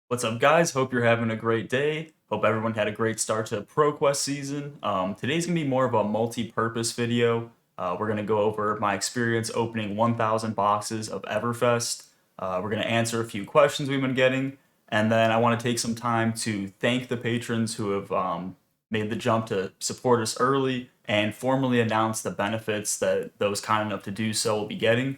What's up, guys? Hope you're having a great day. Hope everyone had a great start to ProQuest season. Today's gonna be more of a multi-purpose video. We're gonna go over my experience opening 1,000 boxes of Everfest. We're gonna answer a few questions we've been getting, and then I want to take some time to thank the patrons who have made the jump to support us early and formally announce the benefits that those kind enough to do so will be getting.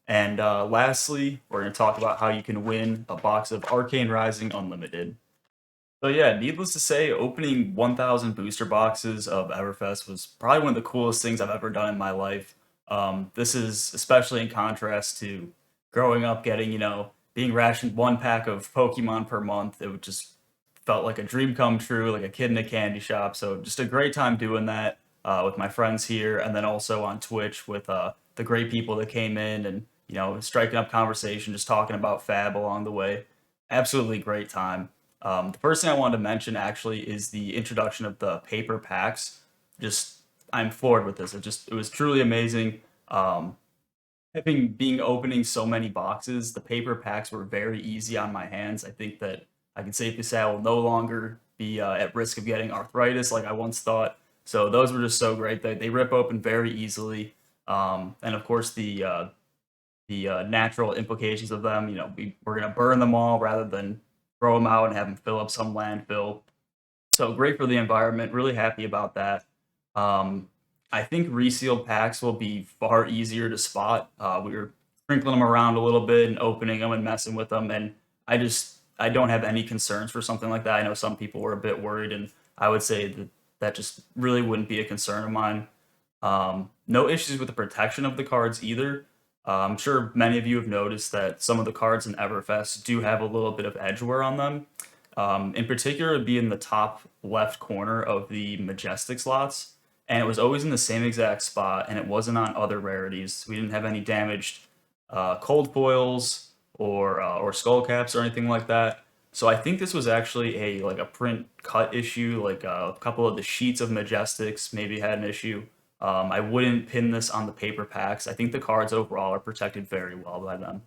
And lastly, we're going to talk about how you can win a box of Arcane Rising Unlimited. So yeah, needless to say, opening 1,000 booster boxes of Everfest was probably one of the coolest things I've ever done in my life. This is especially in contrast to growing up getting, being rationed one pack of Pokemon per month. It would just felt like a dream come true, like a kid in a candy shop. So just a great time doing that with my friends here, and then also on Twitch with the great people that came in and striking up conversation, just talking about Fab along the way. Absolutely great time. The first thing I wanted to mention actually is the introduction of the paper packs. Just I'm floored with this. It was truly amazing. Having being opening so many boxes, the paper packs were very easy on my hands. I think that I can safely say I will no longer be at risk of getting arthritis like I once thought. So those were just so great. They rip open very easily, and of course the natural implications of them. We're gonna burn them all rather than throw them out and have them fill up some landfill. So great for the environment. Really happy about that. Um, I think resealed packs will be far easier to spot. We were sprinkling them around a little bit and opening them and messing with them, and I don't have any concerns for something like that. I know some people were a bit worried, and I would say that that just really wouldn't be a concern of mine. No issues with the protection of the cards either. I'm sure many of you have noticed that some of the cards in Everfest do have a little bit of edge wear on them. In particular, it'd be in the top left corner of the Majestic slots, and it was always in the same exact spot, and it wasn't on other rarities. We didn't have any damaged cold foils or skull caps or anything like that. So I think this was actually a print cut issue. Like a couple of the sheets of Majestics maybe had an issue. I wouldn't pin this on the paper packs. I think the cards overall are protected very well by them.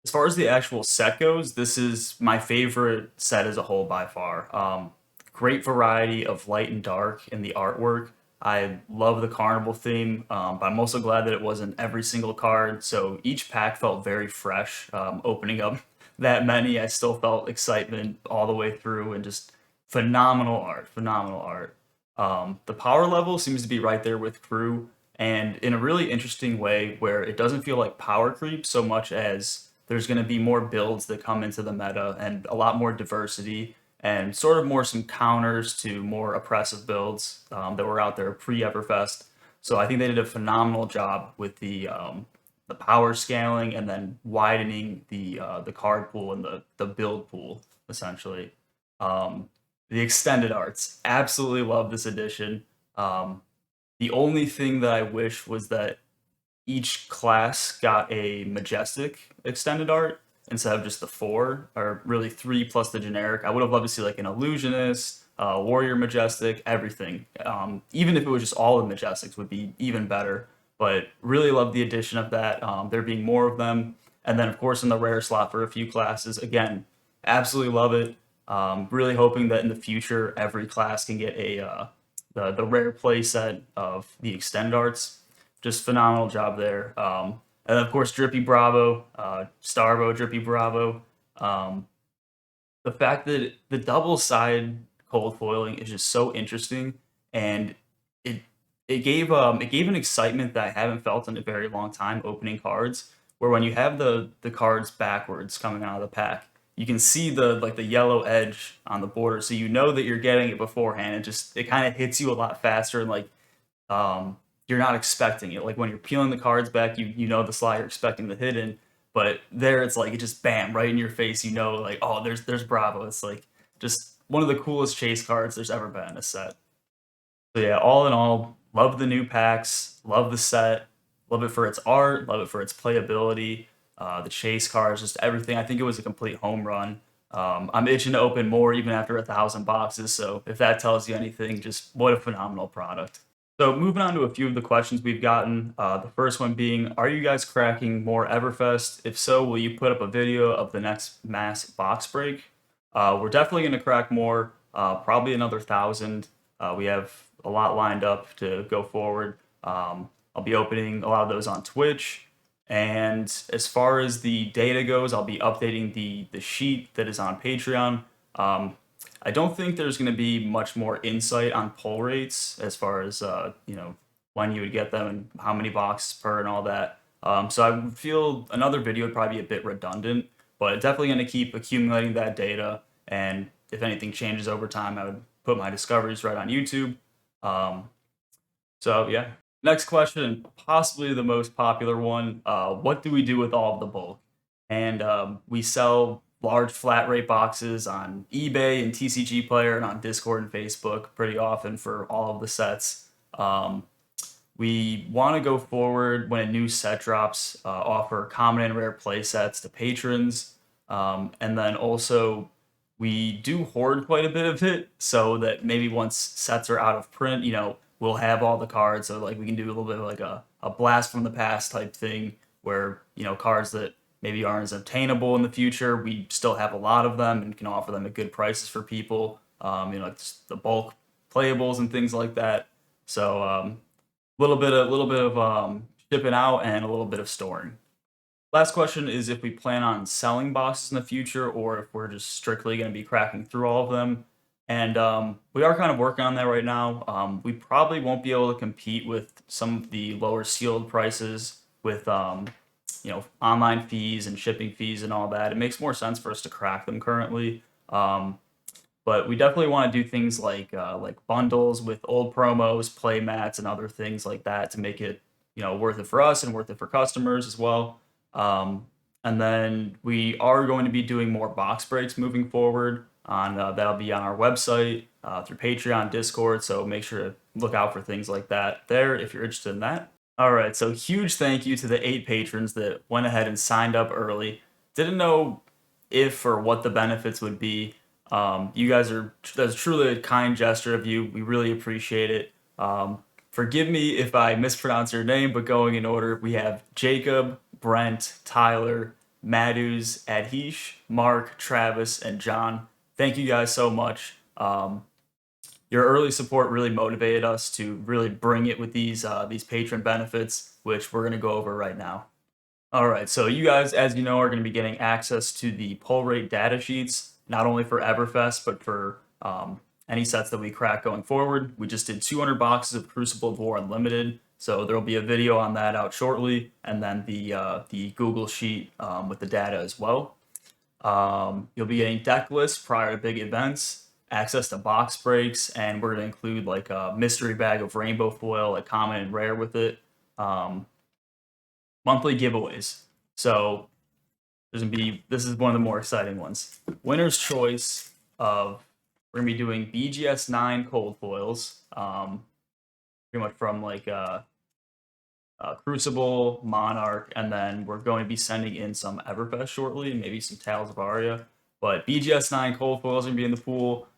As far as the actual set goes, this is my favorite set as a whole by far. Great variety of light and dark in the artwork. I love the carnival theme, but I'm also glad that it wasn't every single card. So each pack felt very fresh. Opening up that many, I still felt excitement all the way through, and just phenomenal art, phenomenal art. The power level seems to be right there with crew, and in a really interesting way where it doesn't feel like power creep so much as there's going to be more builds that come into the meta and a lot more diversity and sort of more some counters to more oppressive builds that were out there pre-Everfest. So I think they did a phenomenal job with the power scaling and then widening the card pool and the build pool essentially. The extended arts, absolutely love this edition. The only thing that I wish was that each class got a majestic extended art instead of just the four, or really three plus the generic. I would have loved to see like an illusionist, warrior majestic, everything. Even if it was just all the majestics, would be even better. But really love the addition of that. There being more of them, and then of course in the rare slot for a few classes. Again, absolutely love it. Really hoping that in the future every class can get the rare play set of the extend arts. Just phenomenal job there. And of course, Drippy Bravo, Starvo, Drippy Bravo. Um, the fact that the double side cold foiling is just so interesting, and it it gave an excitement that I haven't felt in a very long time opening cards. Where when you have the cards backwards coming out of the pack, you can see the yellow edge on the border, so you know that you're getting it beforehand. It kind of hits you a lot faster, and you're not expecting it. Like when you're peeling the cards back, you know the slot you're expecting the hidden, but there it's like it just bam right in your face. You know, like, oh, there's Bravo. It's like just one of the coolest chase cards there's ever been in a set. So yeah, all in all, love the new packs, love the set, love it for its art, love it for its playability, the chase cards, just everything. I think it was a complete home run. I'm itching to open more even after 1,000 boxes. So if that tells you anything, just what a phenomenal product. So moving on to a few of the questions we've gotten. The first one being, are you guys cracking more Everfest? If so, will you put up a video of the next mass box break? We're definitely going to crack more, probably another 1,000. We have a lot lined up to go forward. I'll be opening a lot of those on Twitch. And as far as the data goes, I'll be updating the sheet that is on Patreon. Um, I don't think there's going to be much more insight on pull rates as far as when you would get them and how many boxes per and all that. So I feel another video would probably be a bit redundant, but definitely going to keep accumulating that data. And if anything changes over time, I would put my discoveries right on YouTube. Um, so yeah. Next question, and possibly the most popular one. What do we do with all of the bulk? And we sell large flat rate boxes on eBay and TCG Player and on Discord and Facebook pretty often for all of the sets. Um, we want to go forward when a new set drops, offer common and rare play sets to patrons. And then also, we do hoard quite a bit of it so that maybe once sets are out of print, we'll have all the cards. So, like, we can do a little bit of like a blast from the past type thing where, cards that maybe aren't as obtainable in the future, we still have a lot of them and can offer them at good prices for people, like just the bulk playables and things like that. So, little bit of shipping out and a little bit of storing. Last question is if we plan on selling boxes in the future or if we're just strictly going to be cracking through all of them. And we are kind of working on that right now. We probably won't be able to compete with some of the lower sealed prices with online fees and shipping fees and all that. It makes more sense for us to crack them currently. But we definitely want to do things like bundles with old promos, play mats, and other things like that to make it worth it for us and worth it for customers as well. Um, and then we are going to be doing more box breaks moving forward. On That'll be on our website, through Patreon, Discord. So make sure to look out for things like that there if you're interested in that. All right, so huge thank you to the 8 patrons that went ahead and signed up early. Didn't know if or what the benefits would be. You guys that's truly a kind gesture of you. We really appreciate it. Forgive me if I mispronounce your name, but going in order, we have Jacob, Brent, Tyler, Madus, Adhish, Mark, Travis, and John. Thank you guys so much. Your early support really motivated us to really bring it with these patron benefits, which we're going to go over right now. All right, so you guys, as you know, are going to be getting access to the pull rate data sheets, not only for Everfest, but for any sets that we crack going forward. We just did 200 boxes of Crucible of War Unlimited, so there will be a video on that out shortly, and then the Google sheet with the data as well. You'll be getting deck lists prior to big events, access to box breaks, and we're going to include like a mystery bag of rainbow foil, like common and rare with it. Monthly giveaways. So this is one of the more exciting ones. Winner's choice of we're gonna be doing BGS 9 cold foils, pretty much from like Crucible, Monarch, and then we're going to be sending in some Everfest shortly, and maybe some Tales of Aria. But BGS 9 cold foils are gonna be in the pool.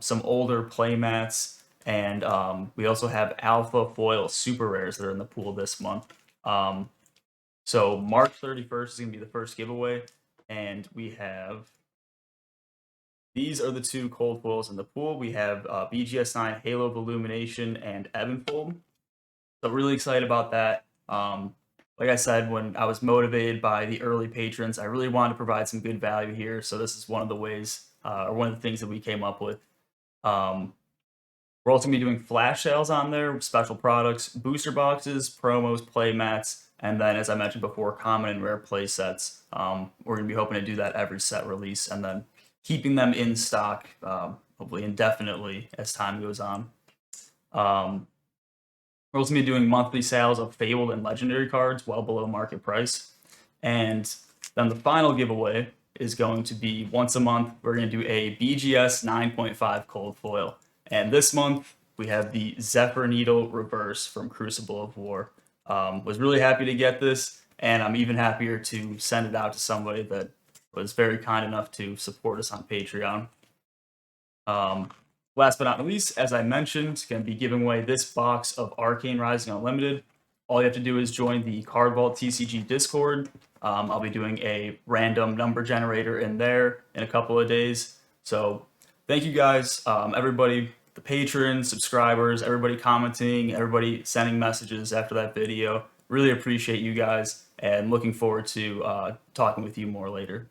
Some older playmats, and we also have Alpha foil super rares that are in the pool this month. So March 31st is going to be the first giveaway, and we have these are the 2 cold foils in the pool. We have BGS 9 Halo of Illumination and Evanfold. So really excited about that. Like I said, when I was motivated by the early patrons, I really wanted to provide some good value here. So this is one of the ways, or one of the things that we came up with. We're also going to be doing flash sales on there, special products, booster boxes, promos, play mats, and then, as I mentioned before, common and rare play sets. We're going to be hoping to do that every set release and then keeping them in stock, hopefully indefinitely as time goes on. We're also going to be doing monthly sales of Fabled and Legendary cards well below market price. And then the final giveaway is going to be once a month. We're going to do a BGS 9.5 cold foil. And this month, we have the Zephyr Needle Reverse from Crucible of War. Was really happy to get this, and I'm even happier to send it out to somebody that was very kind enough to support us on Patreon. Last but not least, as I mentioned, going to be giving away this box of Arcane Rising Unlimited. All you have to do is join the Card Vault TCG Discord. I'll be doing a random number generator in there in a couple of days. So thank you guys, everybody, the patrons, subscribers, everybody commenting, everybody sending messages after that video. Really appreciate you guys and looking forward to talking with you more later.